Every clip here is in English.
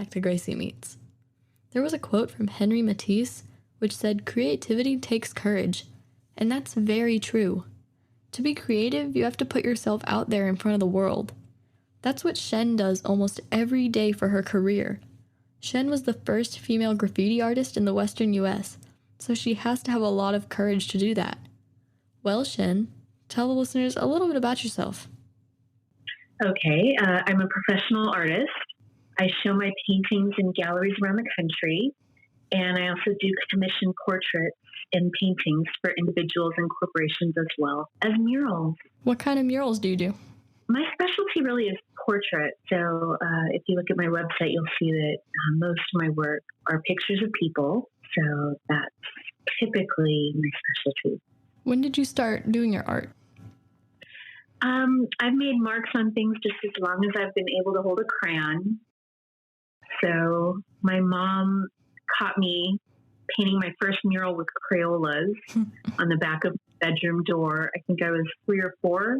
back to Gracie Meets. There was a quote from Henry Matisse which said, "Creativity takes courage." And that's very true. To be creative, you have to put yourself out there in front of the world. That's what Shen does almost every day for her career. Shen was the first female graffiti artist in the Western US, so she has to have a lot of courage to do that. Well, Shen, tell the listeners a little bit about yourself. Okay, I'm a professional artist. I show my paintings in galleries around the country, and I also do commission portraits and paintings for individuals and corporations as well as murals. What kind of murals do you do? My specialty really is portrait. So if you look at my website, you'll see that most of my work are pictures of people. So that's typically my specialty. When did you start doing your art? I've made marks on things just as long as I've been able to hold a crayon. So my mom caught me painting my first mural with Crayolas on the back of the bedroom door. I think I was 3 or 4.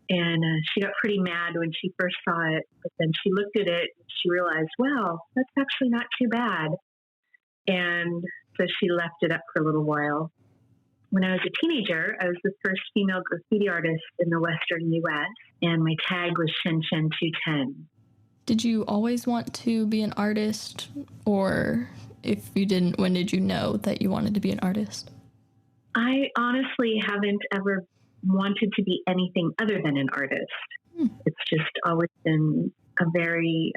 And she got pretty mad when she first saw it. But then she looked at it and she realized, wow, that's actually not too bad. And so she left it up for a little while. When I was a teenager, I was the first female graffiti artist in the Western U.S., and my tag was Shen 210. Did you always want to be an artist? Or if you didn't, when did you know that you wanted to be an artist? I honestly haven't ever wanted to be anything other than an artist. It's just always been a very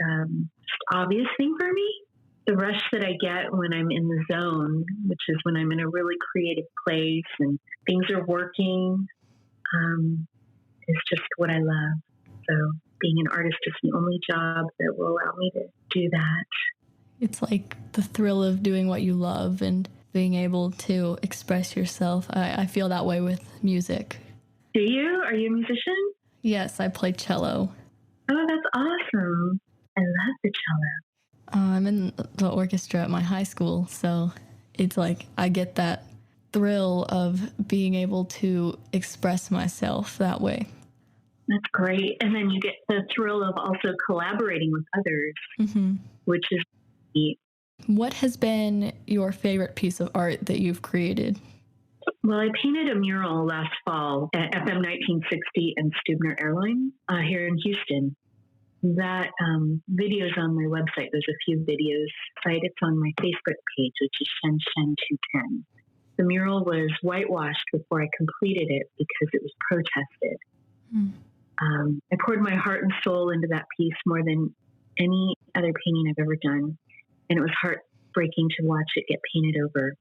obvious thing for me. The rush that I get when I'm in the zone, which is when I'm in a really creative place and things are working, is just what I love. So being an artist is the only job that will allow me to do that. It's like the thrill of doing what you love and being able to express yourself. I feel that way with music. Do you? Are you a musician? Yes, I play cello. Oh, that's awesome. I love the cello. I'm in the orchestra at my high school, so it's like I get that thrill of being able to express myself that way. That's great. And then you get the thrill of also collaborating with others, which is neat. What has been your favorite piece of art that you've created? Well, I painted a mural last fall at FM 1960 and Stubner Airline here in Houston. That video's on my website. There's a few videos site. It's on my Facebook page, which is Shen 210. The mural was whitewashed before I completed it because it was protested. I poured my heart and soul into that piece more than any other painting I've ever done, and it was heartbreaking to watch it get painted over.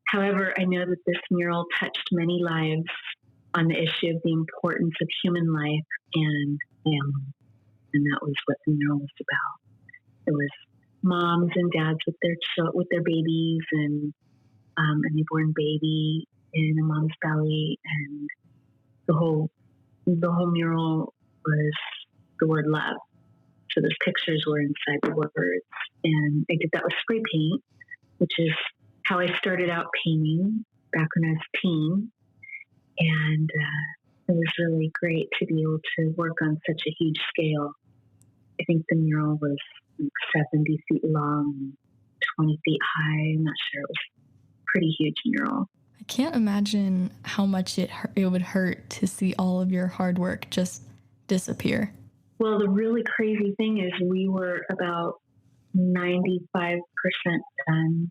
However, I know that this mural touched many lives on the issue of the importance of human life and family. And that was what the mural was about. It was moms and dads with their babies and a newborn baby in a mom's belly, and the whole mural was the word love. So those pictures were inside the words, and I did that with spray paint, which is how I started out painting back when I was a teen. And it was really great to be able to work on such a huge scale. I think the mural was like 70 feet long, 20 feet high. I'm not sure. It was a pretty huge mural. I can't imagine how much it would hurt to see all of your hard work just disappear. Well, the really crazy thing is we were about 95% done.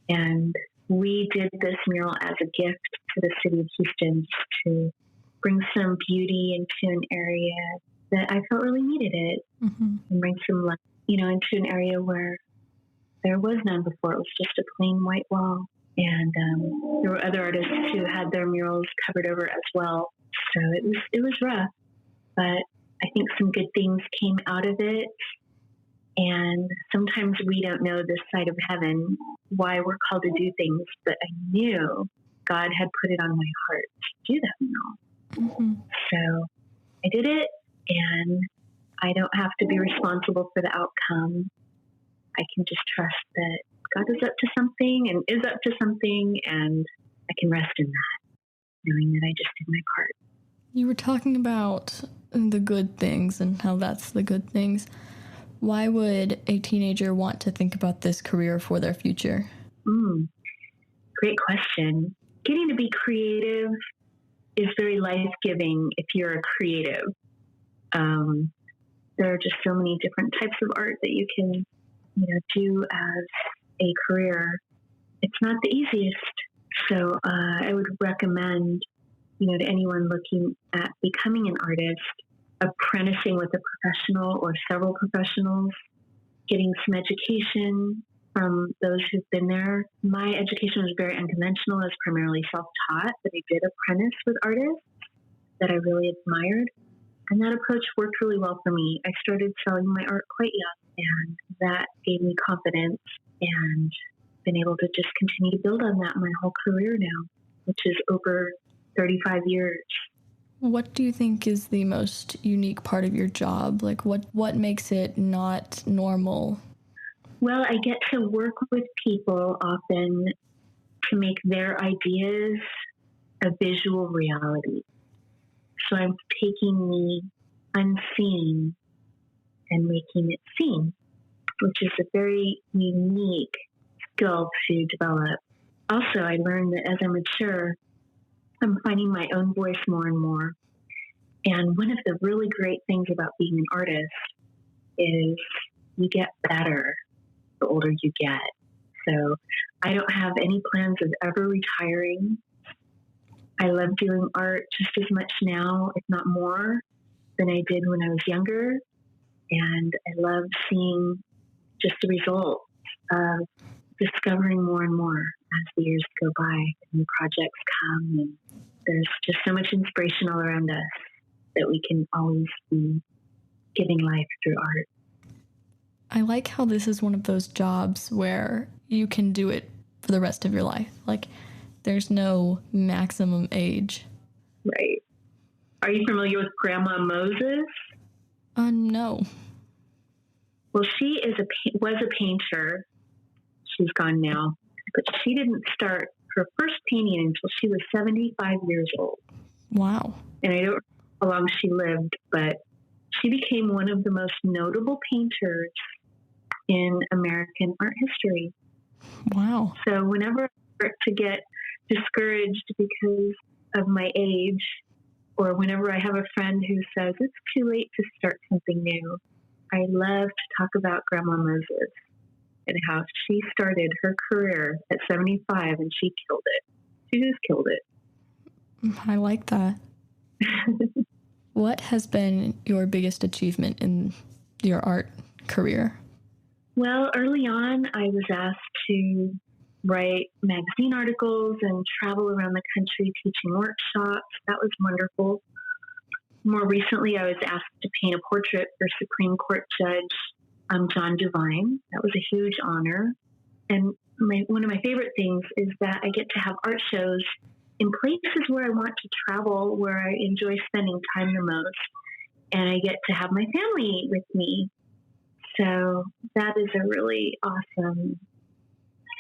And we did this mural as a gift to the city of Houston to bring some beauty into an area that I felt really needed it, and bring some light, into an area where there was none before. It was just a plain white wall. And there were other artists who had their murals covered over as well. So it was rough, but I think some good things came out of it. And sometimes we don't know this side of heaven, why we're called to do things, but I knew God had put it on my heart to do that mural. So I did it, and I don't have to be responsible for the outcome. I can just trust that God is up to something and is up to something, and I can rest in that, knowing that I just did my part. You were talking about the good things and how that's the good things. Why would a teenager want to think about this career for their future? Great question. Getting to be creative is very life-giving if you're a creative. There are just so many different types of art that you can, do as a career. It's not the easiest. So I would recommend, to anyone looking at becoming an artist, apprenticing with a professional or several professionals, getting some education from those who've been there. My education was very unconventional. I was primarily self-taught, but I did apprentice with artists that I really admired. And that approach worked really well for me. I started selling my art quite young, and that gave me confidence, and been able to just continue to build on that my whole career now, which is over 35 years. What do you think is the most unique part of your job? Like, what makes it not normal? Well, I get to work with people often to make their ideas a visual reality. So I'm taking the unseen and making it seen, which is a very unique skill to develop. Also, I learned that as I mature, I'm finding my own voice more and more. And one of the really great things about being an artist is you get better the older you get. So I don't have any plans of ever retiring. I love doing art just as much now, if not more, than I did when I was younger. And I love seeing just the results of discovering more and more as the years go by and new projects come. And there's just so much inspiration all around us that we can always be giving life through art. I like how this is one of those jobs where you can do it for the rest of your life. Like, there's no maximum age. Right. Are you familiar with Grandma Moses? No. Well, she was a painter. She's gone now. But she didn't start her first painting until she was 75 years old. Wow. And I don't know how long she lived, but she became one of the most notable painters in American art history. Wow. So whenever I start to get discouraged because of my age, or whenever I have a friend who says it's too late to start something new, I love to talk about Grandma Moses and how she started her career at 75 and she killed it. She just killed it. I like that. What has been your biggest achievement in your art career? Well, early on, I was asked to write magazine articles and travel around the country teaching workshops. That was wonderful. More recently, I was asked to paint a portrait for Supreme Court Judge John Devine. That was a huge honor. And one of my favorite things is that I get to have art shows in places where I want to travel, where I enjoy spending time the most. And I get to have my family with me. So that is a really awesome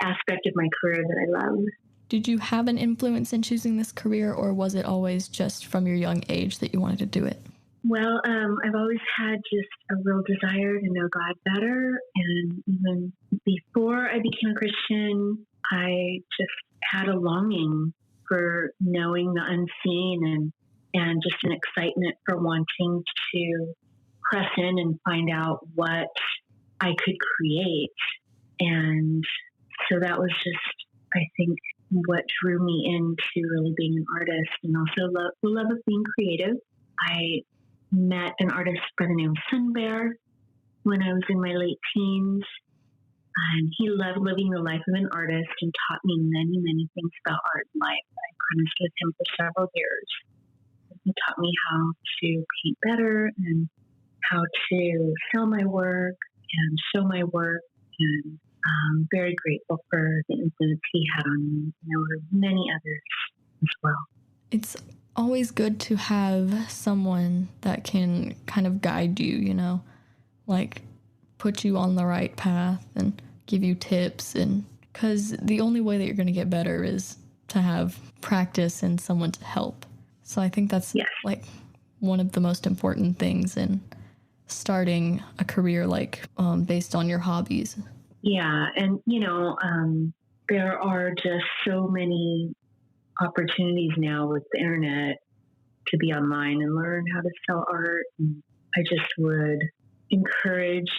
aspect of my career that I love. Did you have an influence in choosing this career, or was it always just from your young age that you wanted to do it? Well, I've always had just a real desire to know God better. And even before I became a Christian, I just had a longing for knowing the unseen and just an excitement for wanting to press in and find out what I could create. And so that was just, I think, what drew me into really being an artist, and also the love of being creative. I met an artist by the name of Sun Bear when I was in my late teens, and he loved living the life of an artist and taught me many, many things about art and life. I apprenticed with him for several years. He taught me how to paint better and how to sell my work and show my work, and I'm very grateful for the influence he had on me. And there were many others as well. It's always good to have someone that can kind of guide you, like put you on the right path and give you tips. And because the only way that you're going to get better is to have practice and someone to help. So I think that's like one of the most important things in starting a career based on your hobbies. Yeah. And, there are just so many opportunities now with the internet to be online and learn how to sell art. And I just would encourage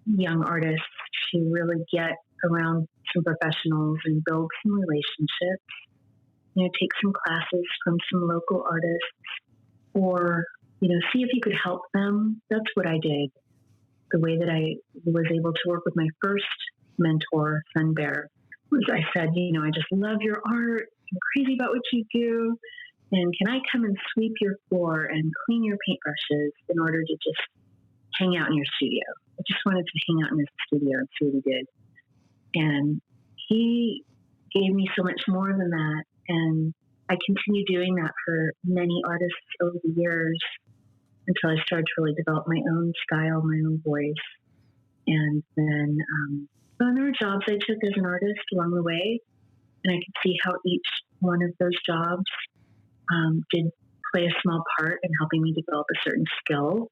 young artists to really get around some professionals and build some relationships. Take some classes from some local artists, or, see if you could help them. That's what I did. The way that I was able to work with my first mentor, Sun Bear, was I said, I just love your art. I'm crazy about what you do. And can I come and sweep your floor and clean your paintbrushes in order to just hang out in your studio? I just wanted to hang out in his studio and see what he did. And he gave me so much more than that. And I continued doing that for many artists over the years until I started to really develop my own style, my own voice. And then there were jobs I took as an artist along the way, and I could see how each one of those jobs did play a small part in helping me develop a certain skill.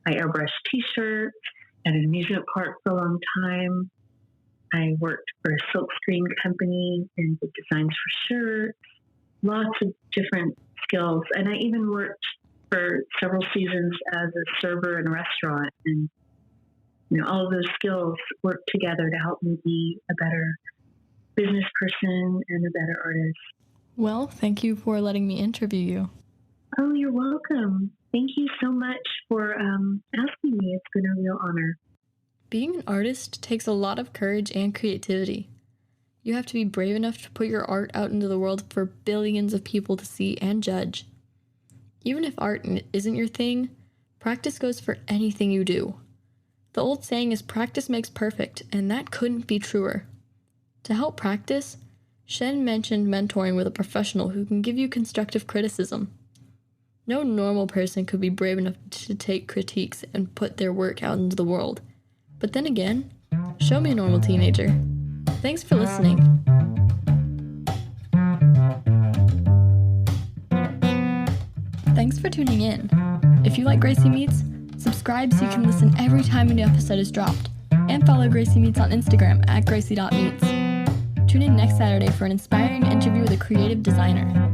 I airbrushed T-shirts at an amusement park for a long time. I worked for a silkscreen company and did designs for shirts, lots of different skills. And I even worked for several seasons as a server in a restaurant. And, all of those skills worked together to help me be a better business person and a better artist. Well, thank you for letting me interview you. Oh, you're welcome. Thank you so much for asking me. It's been a real honor. Being an artist takes a lot of courage and creativity. You have to be brave enough to put your art out into the world for billions of people to see and judge. Even if art isn't your thing, practice goes for anything you do. The old saying is practice makes perfect, and that couldn't be truer. To help practice, Shen mentioned mentoring with a professional who can give you constructive criticism. No normal person could be brave enough to take critiques and put their work out into the world. But then again, show me a normal teenager. Thanks for listening. Thanks for tuning in. If you like Gracie Meets, subscribe so you can listen every time a new episode is dropped. And follow Gracie Meets on Instagram at Gracie.meets. Tune in next Saturday for an inspiring interview with a creative designer.